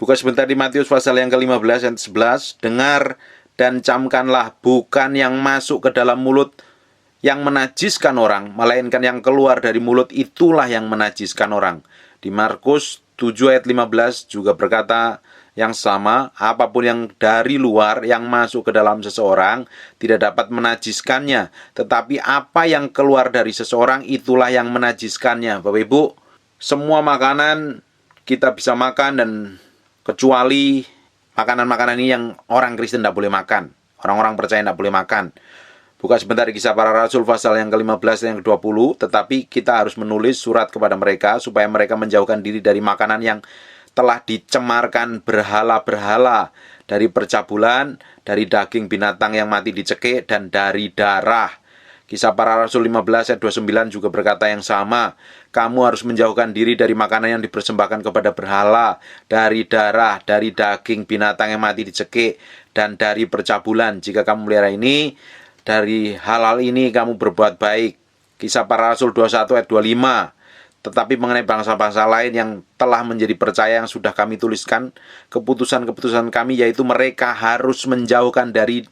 Buka sebentar di Matius pasal yang ke-15 ayat 11. Dengar dan camkanlah, bukan yang masuk ke dalam mulut yang menajiskan orang, melainkan yang keluar dari mulut itulah yang menajiskan orang. Di Markus 7 ayat 15 juga berkata yang sama, apapun yang dari luar yang masuk ke dalam seseorang tidak dapat menajiskannya, tetapi apa yang keluar dari seseorang itulah yang menajiskannya. Bapak Ibu, semua makanan kita bisa makan, dan kecuali makanan-makanan ini yang orang Kristen tidak boleh makan, orang-orang percaya tidak boleh makan. Buka sebentar di Kisah Para Rasul pasal yang ke-15 dan yang ke-20. Tetapi kita harus menulis surat kepada mereka supaya mereka menjauhkan diri dari makanan yang telah dicemarkan berhala-berhala, dari percabulan, dari daging binatang yang mati dicekik, dan dari darah. Kisah Para Rasul 15 ayat 29 juga berkata yang sama. Kamu harus menjauhkan diri dari makanan yang dipersembahkan kepada berhala, dari darah, dari daging binatang yang mati dicekik, dan dari percabulan. Jika kamu melihara ini, dari hal-hal ini kamu berbuat baik. Kisah Para Rasul 21 ayat 25. Tetapi mengenai bangsa-bangsa lain yang telah menjadi percaya yang sudah kami tuliskan, keputusan-keputusan kami yaitu mereka harus menjauhkan dari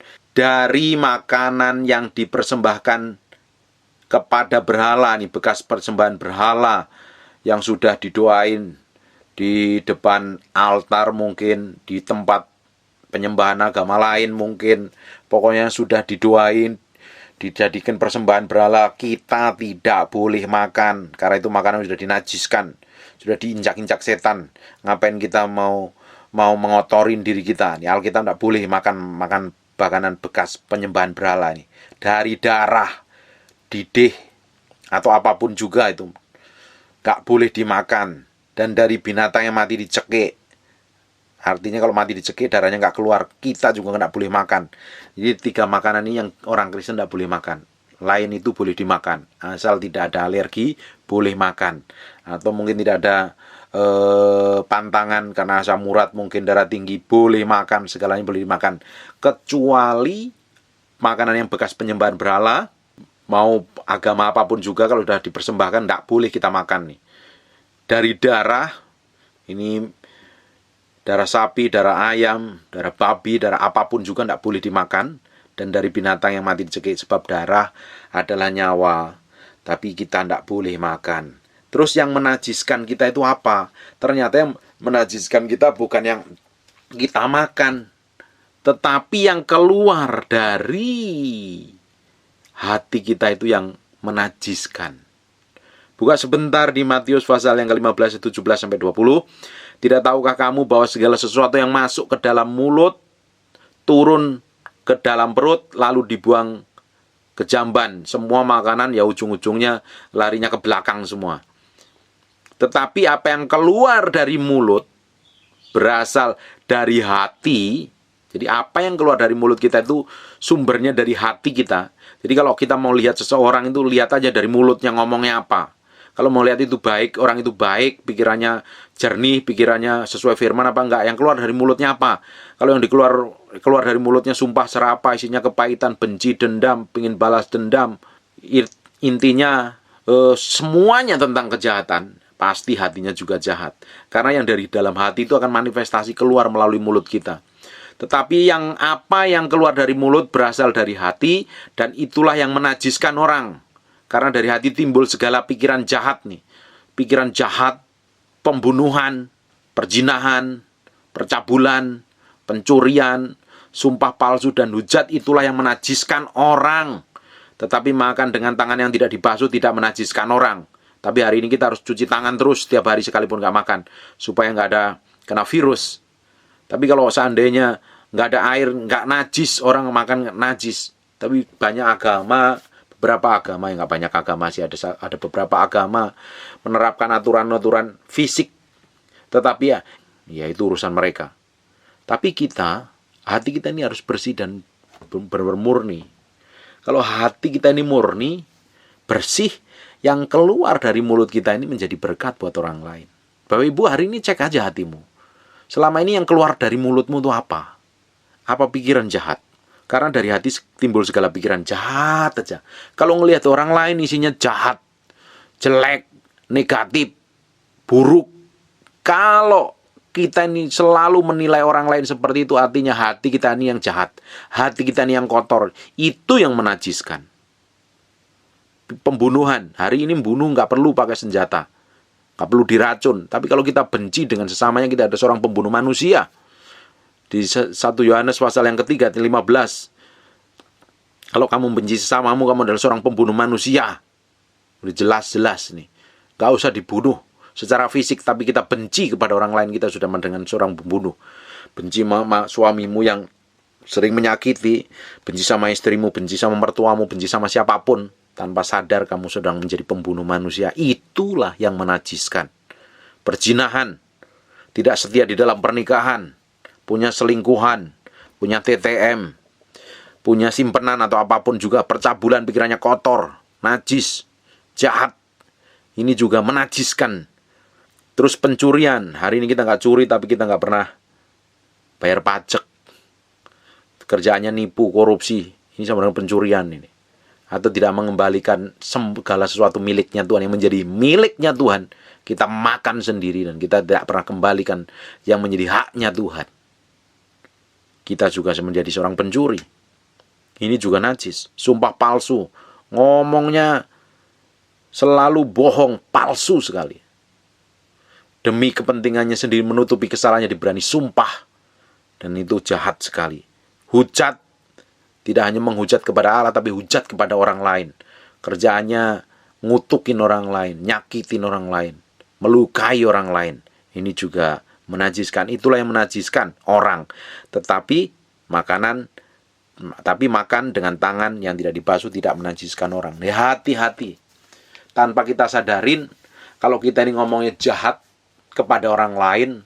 makanan yang dipersembahkan kepada berhala, nih bekas persembahan berhala yang sudah didoain di depan altar, mungkin di tempat penyembahan agama lain, mungkin pokoknya sudah didoain, dijadikan persembahan berhala, kita tidak boleh makan, karena itu makanan sudah dinajiskan, sudah diinjak-injak setan. Ngapain kita mau mengotorin diri kita? Ini Alkitab tidak boleh makan makanan bekas penyembahan berhala ini. Dari darah, didih, atau apapun juga itu nggak boleh dimakan. Dan dari binatang yang mati dicekik. Artinya kalau mati dicekik, darahnya nggak keluar, kita juga nggak boleh makan. Jadi 3 makanan ini yang orang Kristen nggak boleh makan. Lain itu boleh dimakan, asal tidak ada alergi, boleh makan. Atau mungkin tidak ada pantangan karena asam urat, mungkin darah tinggi, boleh makan, segalanya boleh dimakan. Kecuali makanan yang bekas penyembahan berhala, mau agama apapun juga, kalau sudah dipersembahkan nggak boleh kita makan nih. Dari darah, ini darah sapi, darah ayam, darah babi, darah apapun juga tidak boleh dimakan. Dan dari binatang yang mati dicekik, sebab darah adalah nyawa, tapi kita tidak boleh makan. Terus yang menajiskan kita itu apa? Ternyata yang menajiskan kita bukan yang kita makan, tetapi yang keluar dari hati kita itu yang menajiskan. Buka sebentar di Matius pasal yang ke-15 17-20. Tidak tahukah kamu bahwa segala sesuatu yang masuk ke dalam mulut turun ke dalam perut lalu dibuang ke jamban. Semua makanan ya ujung-ujungnya larinya ke belakang semua. Tetapi apa yang keluar dari mulut berasal dari hati. Jadi apa yang keluar dari mulut kita itu sumbernya dari hati kita. Jadi kalau kita mau lihat seseorang itu, lihat aja dari mulutnya ngomongnya apa. Kalau mau lihat itu baik, orang itu baik, pikirannya jernih, pikirannya sesuai firman apa enggak, yang keluar dari mulutnya apa. Kalau yang keluar dari mulutnya sumpah serapah, isinya kepahitan, benci, dendam, pingin balas dendam, intinya semuanya tentang kejahatan, pasti hatinya juga jahat. Karena yang dari dalam hati itu akan manifestasi keluar melalui mulut kita. Tetapi apa yang keluar dari mulut berasal dari hati, dan itulah yang menajiskan orang. Karena dari hati timbul segala pikiran jahat nih. Pikiran jahat, pembunuhan, perzinahan, percabulan, pencurian, sumpah palsu, dan hujat, itulah yang menajiskan orang. Tetapi makan dengan tangan yang tidak dibasuh tidak menajiskan orang. Tapi hari ini kita harus cuci tangan terus setiap hari sekalipun nggak makan, supaya nggak ada kena virus. Tapi kalau seandainya nggak ada air, nggak najis, orang makan najis. Tapi banyak agama, beberapa agama, yang nggak banyak agama sih, ada beberapa agama menerapkan aturan-aturan fisik. Tetapi ya itu urusan mereka. Tapi hati kita ini harus bersih dan bermurni. Kalau hati kita ini murni, bersih, yang keluar dari mulut kita ini menjadi berkat buat orang lain. Bapak Ibu, hari ini cek aja hatimu. Selama ini yang keluar dari mulutmu itu apa? Apa pikiran jahat? Karena dari hati timbul segala pikiran jahat aja. Kalau ngelihat orang lain isinya jahat, jelek, negatif, buruk. Kalau kita ini selalu menilai orang lain seperti itu, artinya hati kita ini yang jahat, hati kita ini yang kotor. Itu yang menajiskan. Pembunuhan, hari ini membunuh nggak perlu pakai senjata, nggak perlu diracun. Tapi kalau kita benci dengan sesamanya, kita ada seorang pembunuh manusia. Di 1 Yohanes pasal yang ketiga, 15. Kalau kamu benci sesamamu, kamu adalah seorang pembunuh manusia. Udah jelas-jelas nih. Gak usah dibunuh secara fisik, tapi kita benci kepada orang lain, kita sudah dengan seorang pembunuh. Benci sama suamimu yang sering menyakiti, benci sama istrimu, benci sama mertuamu, benci sama siapapun, tanpa sadar kamu sedang menjadi pembunuh manusia. Itulah yang menajiskan. Perzinahan, tidak setia di dalam pernikahan, punya selingkuhan, punya TTM, punya simpenan atau apapun juga, percabulan, pikirannya kotor, najis, jahat. Ini juga menajiskan. Terus pencurian. Hari ini kita nggak curi, tapi kita nggak pernah bayar pajak. Kerjaannya nipu, korupsi. Ini sama dengan pencurian ini. Atau tidak mengembalikan segala sesuatu miliknya Tuhan, yang menjadi miliknya Tuhan. Kita makan sendiri dan kita tidak pernah kembalikan yang menjadi haknya Tuhan. Kita juga menjadi seorang pencuri. Ini juga najis. Sumpah palsu. Ngomongnya selalu bohong, palsu sekali. Demi kepentingannya sendiri, menutupi kesalahannya, diberani sumpah. Dan itu jahat sekali. Hujat, tidak hanya menghujat kepada Allah, tapi hujat kepada orang lain. Kerjaannya ngutukin orang lain, nyakitin orang lain, melukai orang lain. Ini juga menajiskan. Itulah yang menajiskan orang. Tetapi makan dengan tangan yang tidak dibasuh tidak menajiskan orang. Hati-hati. Tanpa kita sadarin, kalau kita ini ngomongnya jahat kepada orang lain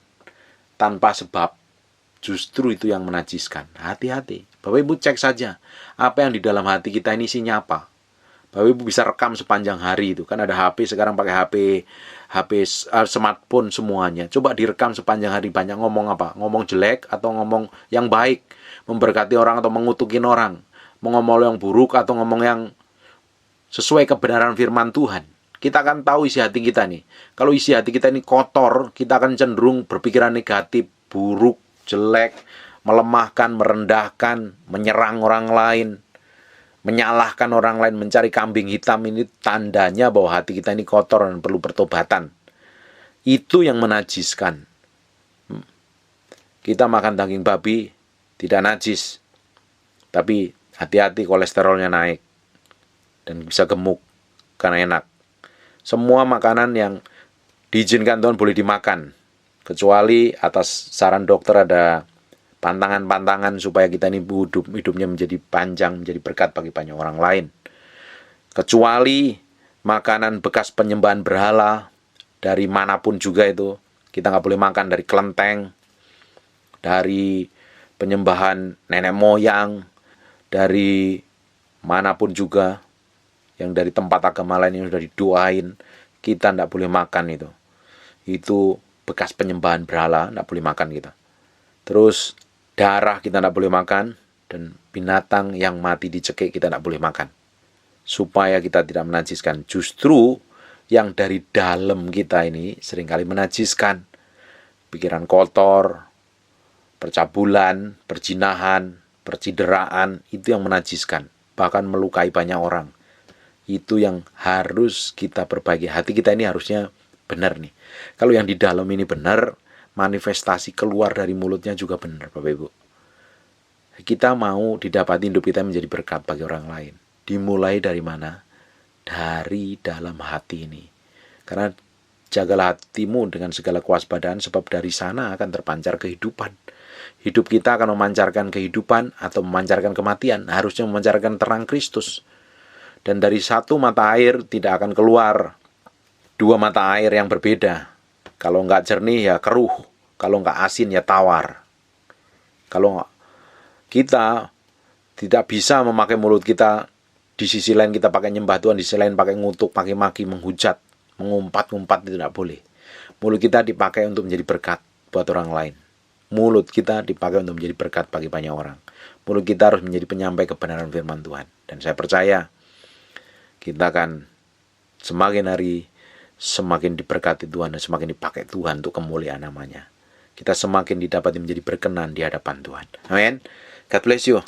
tanpa sebab, justru itu yang menajiskan. Hati-hati. Bapak Ibu cek saja apa yang di dalam hati kita ini isinya apa. Bapak Ibu bisa rekam sepanjang hari itu. Kan ada HP, sekarang pakai HP smartphone semuanya. Coba direkam sepanjang hari, banyak ngomong apa? Ngomong jelek atau ngomong yang baik, memberkati orang atau mengutukin orang, ngomong yang buruk atau ngomong yang sesuai kebenaran firman Tuhan. Kita akan tahu isi hati kita nih. Kalau isi hati kita ini kotor, kita akan cenderung berpikiran negatif, buruk, jelek, melemahkan, merendahkan, menyerang orang lain, menyalahkan orang lain, mencari kambing hitam. Ini tandanya bahwa hati kita ini kotor dan perlu pertobatan. Itu yang menajiskan. Kita makan daging babi tidak najis, tapi hati-hati kolesterolnya naik dan bisa gemuk karena enak. Semua makanan yang diizinkan Tuhan boleh dimakan, kecuali atas saran dokter ada pantangan-pantangan supaya kita ini hidupnya menjadi panjang, menjadi berkat bagi banyak orang lain. Kecuali makanan bekas penyembahan berhala, dari manapun juga itu, kita nggak boleh makan. Dari kelenteng, dari penyembahan nenek moyang, dari manapun juga, yang dari tempat agama lain yang sudah didoain, kita tidak boleh makan itu. Itu bekas penyembahan berhala, tidak boleh makan kita. Terus darah kita tidak boleh makan, dan binatang yang mati dicekik kita tidak boleh makan. Supaya kita tidak menajiskan. Justru yang dari dalam kita ini seringkali menajiskan. Pikiran kotor, percabulan, perzinahan, percideraan, itu yang menajiskan. Bahkan melukai banyak orang. Itu yang harus kita perbaiki. Hati kita ini harusnya benar nih. Kalau yang di dalam ini benar, manifestasi keluar dari mulutnya juga benar, Bapak Ibu. Kita mau didapati hidup kita menjadi berkat bagi orang lain. Dimulai dari mana? Dari dalam hati ini. Karena jagalah hatimu dengan segala kewaspadaan, sebab dari sana akan terpancar kehidupan. Hidup kita akan memancarkan kehidupan atau memancarkan kematian. Harusnya memancarkan terang Kristus. Dan dari satu mata air tidak akan keluar dua mata air yang berbeda. Kalau nggak jernih ya keruh, kalau nggak asin ya tawar. Kalau kita tidak bisa memakai mulut kita, di sisi lain kita pakai nyembah Tuhan, di sisi lain pakai ngutuk, pakai maki, menghujat, mengumpat-ngumpat, itu tidak boleh. Mulut kita dipakai untuk menjadi berkat buat orang lain. Mulut kita dipakai untuk menjadi berkat bagi banyak orang. Mulut kita harus menjadi penyampai kebenaran firman Tuhan. Dan saya percaya kita akan semakin hari semakin diberkati Tuhan dan semakin dipakai Tuhan untuk kemuliaan namanya. kita semakin didapati menjadi berkenan di hadapan Tuhan. Amin. God bless you.